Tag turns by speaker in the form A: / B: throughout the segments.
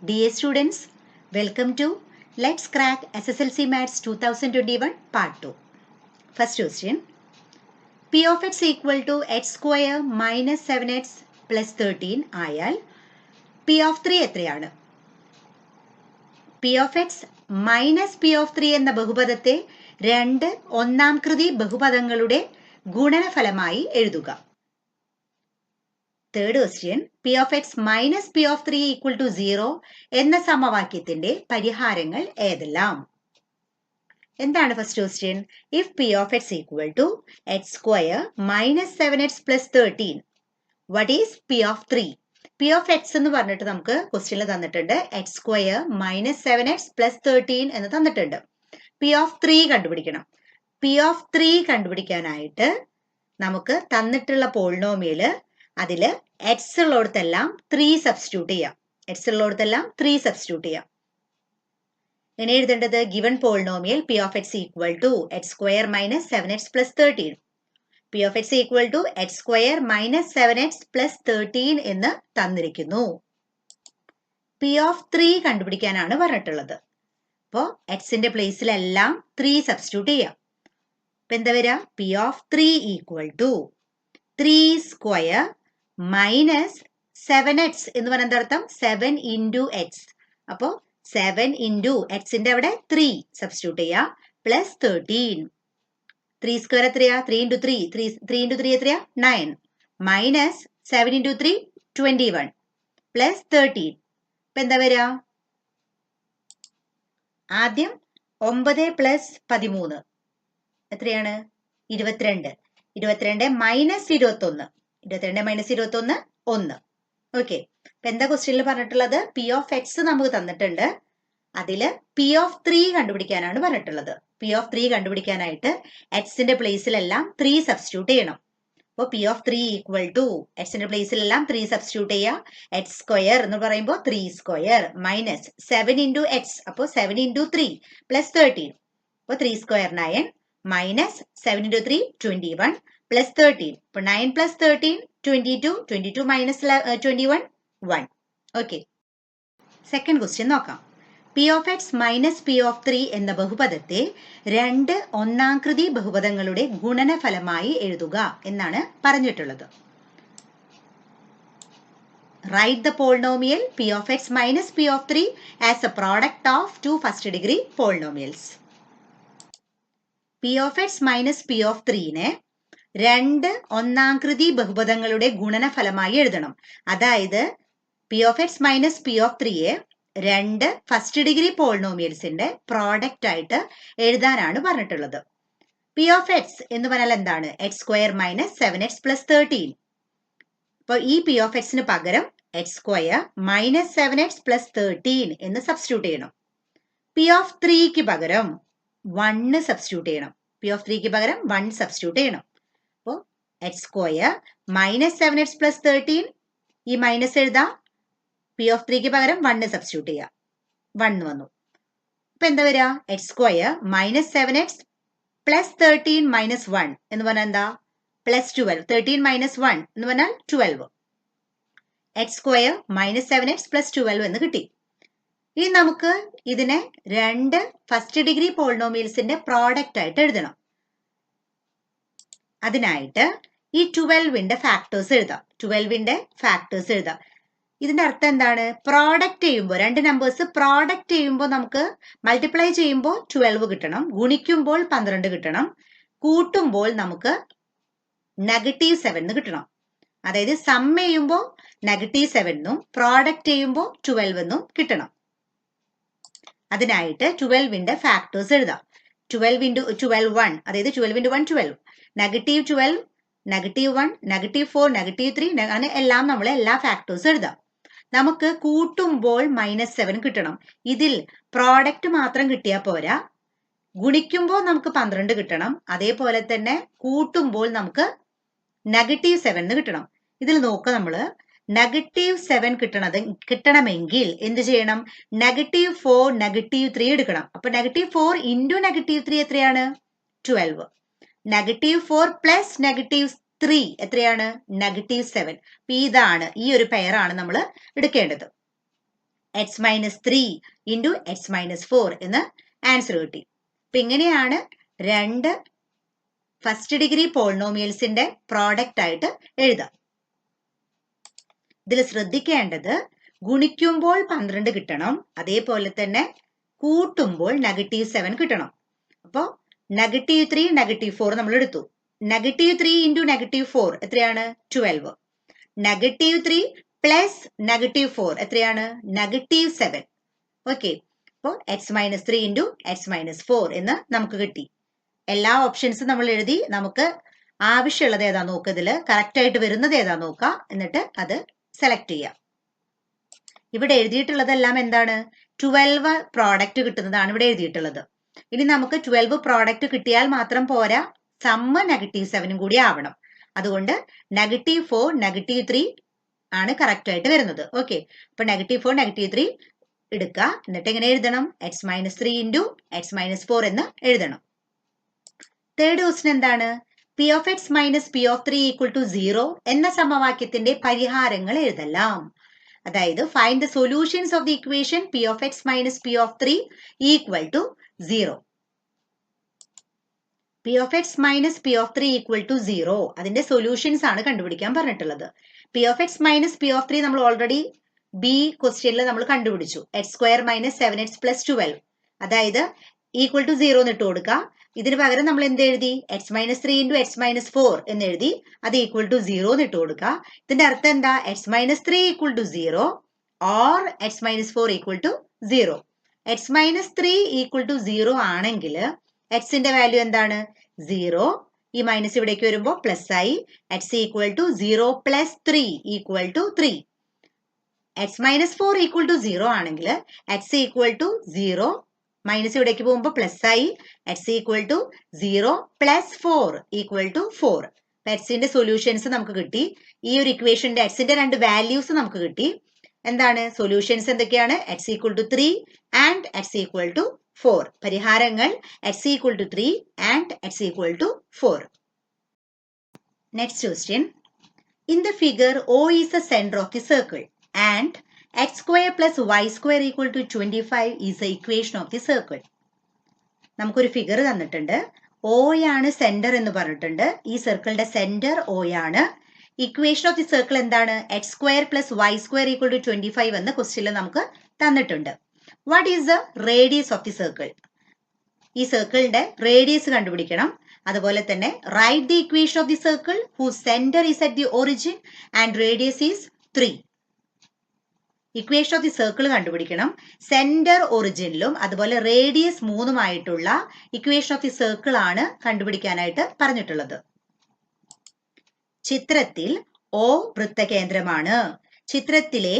A: Dear students, welcome to Let's Crack SSLC Maths 2021 Part 2. First question. P of x equal to x square minus 7x plus 13 ആയാൽ P of 3 എത്രയാണ്? P of x minus P of 3 എന്ന ബഹുപദത്തെ രണ്ട് ഒന്നാം കൃതി ബഹുപദങ്ങളുടെ ഗുണനഫലമായി എഴുതുക. Third question, P of x minus P of 3 equal to 0 എന്ന സമവാക്യത്തിന്റെ പരിഹാരങ്ങൾ ഏതെല്ലാം? എന്താണ് first question? If P of x equal to x square minus 7x plus 13, what is P of 3? P of x എന്ന് പറഞ്ഞിട്ട് നമുക്ക് ക്വസ്റ്റ്യനിൽ തന്നിട്ടുണ്ട് x square minus 7x plus 13 എന്ന് തന്നിട്ടുണ്ട്. P of 3 കണ്ടുപിടിക്കണം. P of 3 കണ്ടുപിടിക്കാനായിട്ട് നമുക്ക് തന്നിട്ടുള്ള പോളിനോമിയല് അതില് x ഉള്ളിടത്തെല്ലാം 3 സബ്സ്റ്റിറ്റ്യൂട്ട് ചെയ്യാം. x ഉള്ളിടത്തെല്ലാം 3 സബ്സ്റ്റിറ്റ്യൂട്ട് ചെയ്യാം. ഇനി എഴുതേണ്ടത് given polynomial P of x equal to x square minus 7x plus 13. P of x equal to x square minus 7x plus 13 എന്ന് തന്നിരിക്കുന്നു. P of 3 കണ്ടുപിടിക്കാനാണ് പറഞ്ഞിട്ടുള്ളത്. അപ്പോൾ എക്സിന്റെ പ്ലേസിലെല്ലാം 3 സബ്സ്റ്റിറ്റ്യൂട്ട് ചെയ്യാം. അപ്പൊ എന്താ വരിക? P of 3 equal to 3 square minus 7x എന്ന് പറഞ്ഞ എന്താർത്ഥം? 7 into x. അപ്പോൾ 7 into എക്സിന്റെ അവിടെ 3 സബ്സ്റ്റിറ്റ്യൂട്ട് ചെയ്യാം പ്ലസ് 13. 3 സ്ക്വയർ എത്രയാ? 3 into 3. 3 into 3 എത്രയാ? 9. Minus 7 into 3 21 plus 13. ഇപ്പൊ എന്താ വരിക? ആദ്യം 9 പ്ലസ് 13 എത്രയാണ്? 22. 22 മൈനസ് 21. 22 മൈനസ് 21 1. ഓക്കെ. അപ്പൊ എന്താ ക്വസ്റ്റ്യനിൽ പറഞ്ഞിട്ടുള്ളത്? P of x നമുക്ക് തന്നിട്ടുണ്ട്. അതില് P of 3 കണ്ടുപിടിക്കാനാണ് പറഞ്ഞിട്ടുള്ളത്. P of 3 കണ്ടുപിടിക്കാനായിട്ട് എക്സിന്റെ പ്ലേസിലെല്ലാം 3 സബ്സ്റ്റിറ്റ്യൂട്ട് ചെയ്യണം. അപ്പോൾ P of 3 ഈക്വൽ ടു എക്സിന്റെ പ്ലേസിലെല്ലാം 3 സബ്സ്റ്റിറ്റ്യൂട്ട് ചെയ്യുക. എക്സ് സ്ക്വയർ എന്ന് പറയുമ്പോൾ 3 സ്ക്വയർ മൈനസ് 7 into എക്സ്. അപ്പോൾ 7 into 3 പ്ലസ് 13. അപ്പോൾ 3 സ്ക്വയർ 9 മൈനസ് 7 into 3 21 പ്ലസ് 13. അപ്പോൾ 9 plus 13 22. 22 minus 21 1. Okay. Second question നോക്കാം. P of x minus P of 3 എന്ന ബഹുപദത്തെ രണ്ട് ഒന്നാംകൃതി ബഹുപദങ്ങളുടെ ഗുണനഫലമായി എഴുതുക എന്നാണ് പറഞ്ഞിട്ടുള്ളത്. Write the polynomial P of x minus P of 3 as a product of two first degree polynomials. P of x minus P of 3നെ രണ്ട് ഒന്നാംകൃതി ബഹുപദങ്ങളുടെ ഗുണനഫലമായി എഴുതണം. അതായത് P of x minus P of 3യെ രണ്ട് first degree പോളിനോമിയൽസിന്റെ product ആയിട്ട് എഴുതാനാണ് പറഞ്ഞിട്ടുള്ളത്. P of x എന്ന് പറഞ്ഞാൽ എന്താണ്? x square minus 7x plus 13. അപ്പോൾ ഈ P of x പകരം x square minus 7x plus 13 എന്ന് സബ്സ്റ്റിറ്റ്യൂട്ട് ചെയ്യണം. P of 3ക്ക് പകരം 1 സബ്സ്റ്റിറ്റ്യൂട്ട് ചെയ്യണം. P of 3ക്ക് പകരം 1 സബ്സ്റ്റിറ്റ്യൂട്ട് ചെയ്യണം. അപ്പോൾ x square minus 7x plus 13 ഈ മൈനസ് എഴുതാം. P of 3ക്ക് പകരം 1 സബ്സ്റ്റിറ്റ്യൂട്ട് ചെയ്യുക. 1 വന്നു. അപ്പൊ എന്താ വരിക? X square minus 7x plus 13 minus 1 എന്ന് പറഞ്ഞാൽ എന്താ? പ്ലസ് 12. 13 മൈനസ് 1 എന്ന് പറഞ്ഞാൽ 12. X square minus 7x plus 12 എന്ന് കിട്ടി. ഇനി നമുക്ക് ഇതിനെ രണ്ട് ഫസ്റ്റ് ഡിഗ്രി പോളിനോമിയൽസിന്റെ പ്രോഡക്റ്റ് ആയിട്ട് എഴുതണം. അതിനായിട്ട് ഈ 12ന്റെ ഫാക്ടേഴ്സ് എഴുതാം. 12ന്റെ ഫാക്ടേഴ്സ് എഴുതാം. ഇതിന്റെ അർത്ഥം എന്താണ്? പ്രോഡക്റ്റ് ചെയ്യുമ്പോൾ രണ്ട് നമ്പേഴ്സ് പ്രോഡക്റ്റ് ചെയ്യുമ്പോൾ നമുക്ക് മൾട്ടിപ്ലൈ ചെയ്യുമ്പോൾ 12 കിട്ടണം, ഗുണിക്കുമ്പോൾ 12 കിട്ടണം, കൂട്ടുമ്പോൾ നമുക്ക് -7 കിട്ടണം. അതായത് സം ചെയ്യുമ്പോൾ -7 എന്നും പ്രോഡക്റ്റ് ചെയ്യുമ്പോൾ 12 എന്നും കിട്ടണം. അതിനായിട്ട് 12ന്റെ ഫാക്ടേഴ്സ് എഴുതാം. 12 into 12 1, അതായത് 12 into 1 12, -12, -1, -4, -3 അങ്ങനെ എല്ലാം നമ്മൾ എല്ലാ ഫാക്ടേഴ്സ് എഴുതാം. നമുക്ക് കൂട്ടുമ്പോൾ -7 കിട്ടണം. ഇതിൽ പ്രോഡക്റ്റ് മാത്രം കിട്ടിയാൽ പോരാ, ഗുണിക്കുമ്പോൾ നമുക്ക് 12 കിട്ടണം. അതേപോലെ തന്നെ കൂട്ടുമ്പോൾ നമുക്ക് -7 കിട്ടണം. ഇതിൽ നോക്കുക, നമ്മള് -7 കിട്ടണമെങ്കിൽ എന്ത് ചെയ്യണം? -4, -3 എടുക്കണം. അപ്പൊ -4 into -3 എത്രയാണ്? 12. -4 പ്ലസ് -3 എത്രയാണ്? -7. ഇതാണ് ഈ ഒരു പെയറാണ് നമ്മൾ എടുക്കേണ്ടത്. X minus 3 into x minus 4 എന്ന് ആൻസർ കിട്ടി. അപ്പൊ ഇങ്ങനെയാണ് രണ്ട് ഫസ്റ്റ് ഡിഗ്രി പോളിനോമിയൽസിന്റെ പ്രോഡക്റ്റ് ആയിട്ട് എഴുതാം. ഇതിൽ ശ്രദ്ധിക്കേണ്ടത് ഗുണിക്കുമ്പോൾ 12 കിട്ടണം, അതേപോലെ തന്നെ കൂട്ടുമ്പോൾ -7 കിട്ടണം. അപ്പോൾ -3 -4 നമ്മൾ എടുത്തു. -3 ഇൻറ്റു -4 എത്രയാണ്? 12. -3 പ്ലസ് -4 എത്രയാണ്? -7. ഓക്കെ, അപ്പോൾ X minus 3 into x minus 4 എന്ന് നമുക്ക് കിട്ടി. എല്ലാ ഓപ്ഷൻസും നമ്മൾ എഴുതി. നമുക്ക് ആവശ്യമുള്ളത് ഏതാ നോക്കുക, ഇതിൽ കറക്റ്റ് ആയിട്ട് വരുന്നത് ഏതാ നോക്കുക, എന്നിട്ട് അത് സെലക്ട് ചെയ്യാം. ഇവിടെ എഴുതിയിട്ടുള്ളതെല്ലാം എന്താണ്? 12 പ്രോഡക്റ്റ് കിട്ടുന്നതാണ് ഇവിടെ എഴുതിയിട്ടുള്ളത്. ഇനി നമുക്ക് 12 പ്രോഡക്റ്റ് കിട്ടിയാൽ മാത്രം പോരാ, സമ്മ് -7 കൂടി ആവണം. അതുകൊണ്ട് -4 -3 ആണ് കറക്റ്റ് ആയിട്ട് വരുന്നത്. ഓക്കെ, അപ്പൊ -4 -3 എടുക്കുക. എന്നിട്ട് എങ്ങനെ എഴുതണം? X minus 3 into x minus 4 എന്ന് എഴുതണം. തേർഡ് ക്വസ്റ്റ്യൻ എന്താണ്? P of x minus p of 3 equal to 0 എന്ന സമവാക്യത്തിന്റെ പരിഹാരങ്ങൾ എഴുതலாம். അതായത് find the solutions of the equation p of x minus p of 3 equal to 0. P of x minus p of 3 equal to 0 അതിന്റെ solutions ആണ് കണ്ടുപിടിക്കാൻ പറഞ്ഞിട്ടുള്ളത്. P of x minus p of 3 നമ്മൾ ഓൾറെഡി ബി ക്വസ്റ്റ്യനിൽ നമ്മൾ കണ്ടുപിടിച്ചു. X square minus 7x plus 12, അതായത് equal to 0 എന്ന് ഇട്ട് കൊടുക്കുക. ഇതിന് പകരം നമ്മൾ എന്ത് എഴുതി? X minus 3 into x minus 4 എന്ന് എഴുതി. അത് ഈക്വൽ ടു 0 എന്ന് ഇട്ട് കൊടുക്കുക. ഇതിന്റെ അർത്ഥം എന്താ? X minus 3 equal to 0 or x minus 4 equal to 0. X minus 3 equal to 0 ആണെങ്കിൽ എക്സിന്റെ വാല്യൂ എന്താണ്? 0. ഈ മൈനസ് ഇവിടേക്ക് വരുമ്പോൾ പ്ലസ് ആയി. X equal to 0 plus 3 equal to 3. X minus 4 equal to 0 ആണെങ്കിൽ എക്സ് ഈക്വൽ ടു 0 മൈനസ് ഇവിടേക്ക് പോകുമ്പോൾ പ്ലസ് ആയി. X equal to 0 plus 4 equal to 4. എക്സിന്റെ സൊല്യൂഷൻസ് നമുക്ക് കിട്ടി. ഈ ഒരു ഇക്വേഷന്റെ എക്സിന്റെ രണ്ട് വാല്യൂസ് നമുക്ക് കിട്ടി. എന്താണ് സൊല്യൂഷൻസ്? എന്തൊക്കെയാണ്? X equal to 3 and x equal to 4. പരിഹാരങ്ങൾ x equal to 3 and x equal to 4. Next question. In the figure O is the center of the circle and x square plus y square equal to 25 is the equation of the circle. നമുക്കൊരു figure തന്നിട്ടുണ്ട്. O ആണ് centre എന്ന് പറഞ്ഞിട്ടുണ്ട്. ഈ സർക്കിളിന്റെ centre O ആണ്. Equation of the circle എന്താണ്? X square plus y square equal to 25 എന്ന ക്വസ്റ്റ്യനിൽ നമുക്ക് തന്നിട്ടുണ്ട്. What is the radius of the circle? ഈ സർക്കിളിന്റെ റേഡിയസ് കണ്ടുപിടിക്കണം. അതുപോലെ തന്നെ write the equation of the circle whose centre is at the origin and radius is 3. Equation of the circle കണ്ടുപിടിക്കണം. സെന്റർ ഒറിജിനിലും അതുപോലെ റേഡിയസ് 3ഉമായിട്ടുള്ള ഇക്വേഷൻ ഓഫ് ദി സർക്കിൾ ആണ് കണ്ടുപിടിക്കാനായിട്ട് പറഞ്ഞിട്ടുള്ളത്. ചിത്രത്തിൽ O വൃത്തകേന്ദ്രമാണ്. ചിത്രത്തിലെ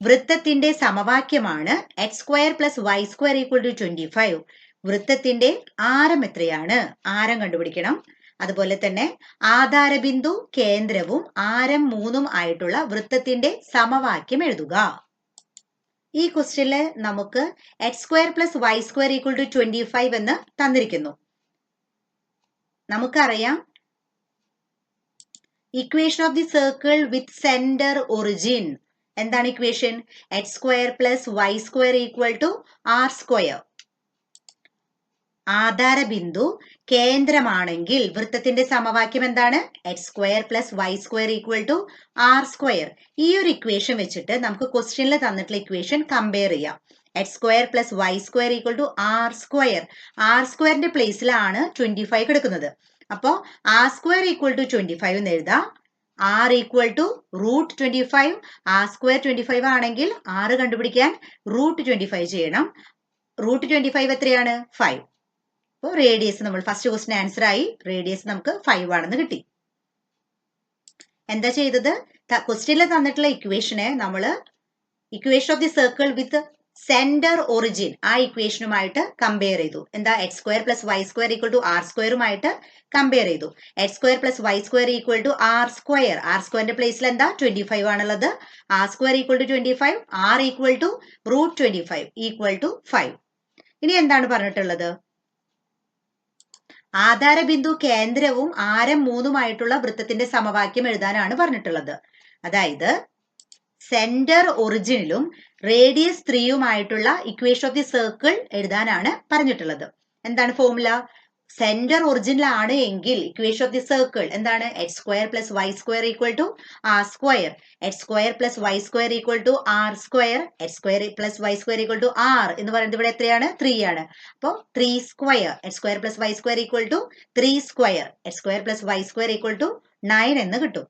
A: വൃത്തത്തിന്റെ സമവാക്യമാണ് x square plus y square equal to 25. വൃത്തത്തിന്റെ ആരം എത്രയാണ്? ആരം കണ്ടുപിടിക്കണം. അതുപോലെ തന്നെ ആധാരബിന്ദു കേന്ദ്രവും ആരം 3ഉം ആയിട്ടുള്ള വൃത്തത്തിന്റെ സമവാക്യം എഴുതുക. ഈ ക്വസ്റ്റ്യനില് നമുക്ക് x square plus y square equal to 25 എന്ന് തന്നിരിക്കുന്നു. നമുക്കറിയാം equation of the circle with centre origin. എന്താണ് equation? X square plus y square equal to r square. ആധാരബിന്ദു കേന്ദ്രമാണെങ്കിൽ വൃത്തത്തിന്റെ സമവാക്യം എന്താണ്? X square plus y square equal to r square. ഈ ഒരു ഇക്വേഷൻ വെച്ചിട്ട് നമുക്ക് ക്വസ്റ്റ്യനിൽ തന്നിട്ടുള്ള ഇക്വേഷൻ കമ്പയർ ചെയ്യാം. X square plus y square equal to r square. R സ്ക്വയറിന്റെ പ്ലേസിലാണ് 25 കിടക്കുന്നത്. അപ്പോൾ ആർ സ്ക്വയർ ഈക്വൽ ടു 25 എന്ന് എഴുതാം. R equal to root 25. R square 25 ആണെങ്കിൽ ആറ് കണ്ടുപിടിക്കാൻ റൂട്ട് 25 ചെയ്യണം. റൂട്ട് 25 എത്രയാണ്? 5. അപ്പോൾ റേഡിയസ് നമ്മൾ ഫസ്റ്റ് ക്വസ്റ്റ്യൻ ആൻസർ ആയി. റേഡിയസ് നമുക്ക് 5 ആണെന്ന് കിട്ടി. എന്താ ചെയ്തത്? ക്വസ്റ്റ്യനിൽ തന്നിട്ടുള്ള ഇക്വേഷനെ നമ്മൾ equation of the circle with centre origin ആ ഇക്വേഷനുമായിട്ട് കമ്പയർ ചെയ്തു. എന്താ? X square plus y square equal to r സ്ക്വയറുമായിട്ട് കമ്പയർ ചെയ്തു. X square plus y square equal to r square. R സ്ക്വയറിന്റെ പ്ലേസിൽ എന്താ? 25 ആണുള്ളത്. R square equal to 25. R equal to root 25 equal to 5. ഇനി എന്താണ് പറഞ്ഞിട്ടുള്ളത്? ആധാരബിന്ദു കേന്ദ്രവും ആരം 3ഉമായിട്ടുള്ള വൃത്തത്തിന്റെ സമവാക്യം എഴുതാനാണ് പറഞ്ഞിട്ടുള്ളത്. അതായത് സെന്റർ ഒറിജിനിലും റേഡിയസ് 3യുമായിട്ടുള്ള ഇക്വേഷൻ ഓഫ് ദി സർക്കിൾ എഴുതാനാണ് പറഞ്ഞിട്ടുള്ളത്. എന്താണ് ഫോർമുല? സെന്റർ ഒറിജിനിലാണ് എങ്കിൽ ഇക്വേഷൻ ഓഫ് ദി സർക്കിൾ എന്താണ്? H square plus y square equal to r square. H square plus y square equal to r square. H square plus y square equal to r എന്ന് പറയുന്നത് ഇവിടെ എത്രയാണ്? 3 ആണ്. അപ്പോൾ 3 square h square plus y square equal to 3 square h square plus y square equal to 9 എന്ന് കിട്ടും.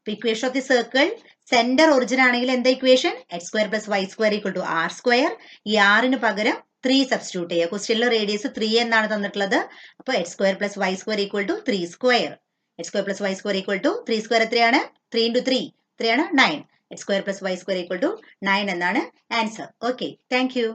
A: Equation of the circle centre origin ആണെങ്കിൽ എന്താ equation? H square plus y square equal to r square. ഈ ആറിന് പകരം 3 substitute ചെയ്യുക. ക്വസ്റ്റ്യനിലെ radius 3 എന്നാണ് തന്നിട്ടുള്ളത്. അപ്പോൾ h square plus y square equal to 3 square. H square plus y square equal to 3 square എത്രയാണ്? 3 ഇൻറ്റു 3 എത്രയാണ്? 9. H square plus y square equal to 9 എന്നാണ് ആൻസർ. Okay, thank you.